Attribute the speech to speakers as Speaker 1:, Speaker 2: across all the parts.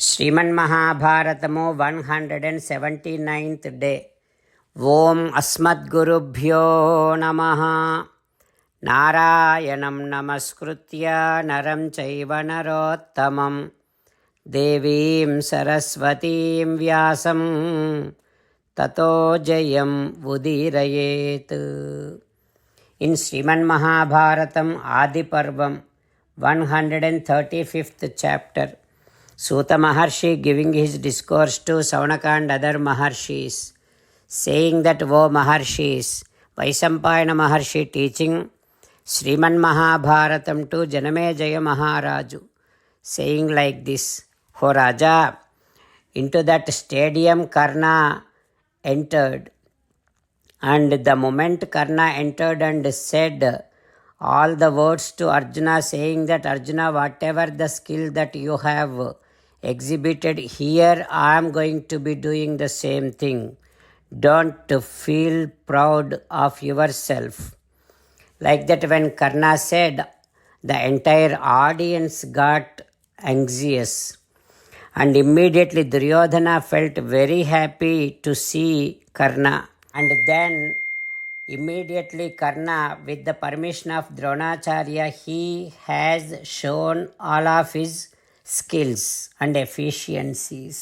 Speaker 1: శ్రీమన్మహాభారతము 179th day. ఓం అస్మద్గురుభ్యో నమః. నారాయణం నమస్కృత్య నరం చైవ నరోత్తమం దేవీం సరస్వతీం వ్యాసం తతో జయం ఉదీరయేత్. In Shrimanmahabharatam Adiparvam 135th chapter, Suta Maharshi giving his discourse to Saunaka and other Maharshis, saying that, O Maharshis, Vaisampayana Maharshi teaching Sriman Mahabharatam to Janamejaya Maharaju, saying like this, O Raja, into that stadium Karna entered, and the moment Karna entered and said all the words to Arjuna, saying that, Arjuna, whatever the skill that you have exhibited here, I am going to be doing the same thing. Don't feel proud of yourself. Like that, when Karna said, the entire audience got anxious, and immediately Duryodhana felt very happy to see Karna. And then immediately Karna, with the permission of Dronacharya, he has shown all of his skills and efficiencies.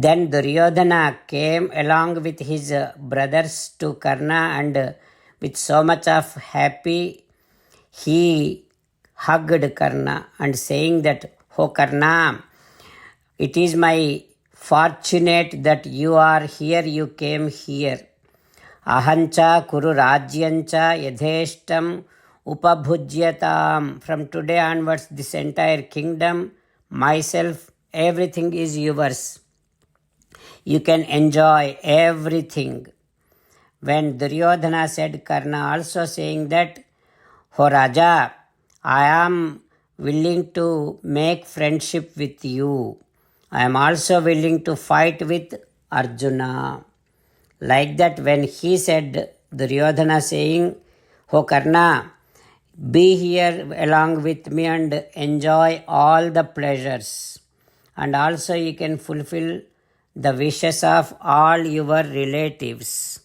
Speaker 1: Then Duryodhana came along with his brothers to Karna, and with so much of happy he hugged Karna and saying that, O Karna, it is my fortunate that you are here, you came here. Ahancha kuru rajyancha yadheshtam upabhujyatam. From today onwards, this entire kingdom, myself, everything is yours. You can enjoy everything. When Duryodhana said, Karna also saying that, O Raja, I am willing to make friendship with you. I am also willing to fight with Arjuna. Like that, when he said, Duryodhana saying, O Karna, be here along with me and enjoy all the pleasures. And also you can fulfill the wishes of all your relatives.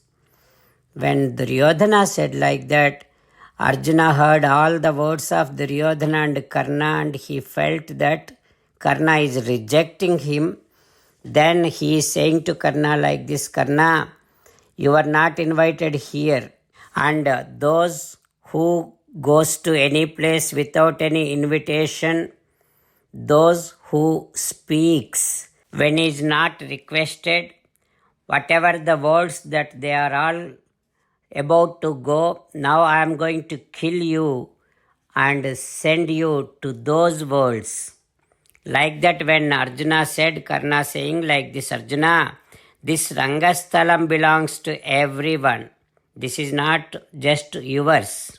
Speaker 1: When Duryodhana said like that, Arjuna heard all the words of Duryodhana and Karna, and he felt that Karna is rejecting him. Then he is saying to Karna like this, Karna, you are not invited here, and those who goes to any place without any invitation, those who speaks when is not requested, whatever the words that they are all about to go, now I am going to kill you and send you to those worlds. Like that, when Arjuna said, Karna saying like this, Arjuna, this Rangasthalam belongs to everyone. This is not just yours.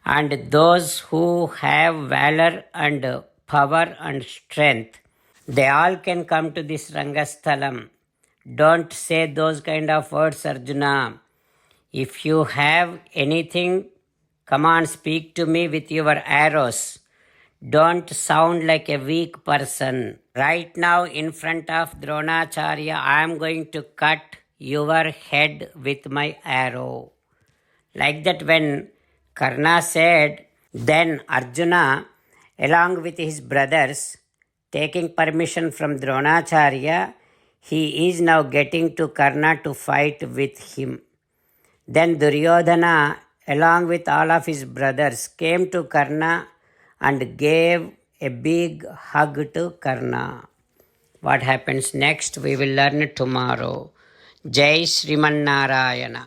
Speaker 1: And those who have valor and power and strength, they all can come to this Rangasthalam. Don't say those kind of words, Arjuna. If you have anything, come on, speak to me with your arrows. Don't sound like a weak person. Right now, in front of Dronacharya, I am going to cut your head with my arrow. Like that, when Karna said, then Arjuna, along with his brothers, taking permission from Dronacharya, he is now getting to Karna to fight with him. Then Duryodhana, along with all of his brothers, came to Karna and gave a big hug to Karna. What happens next, we will learn tomorrow. Jai Sriman Narayana.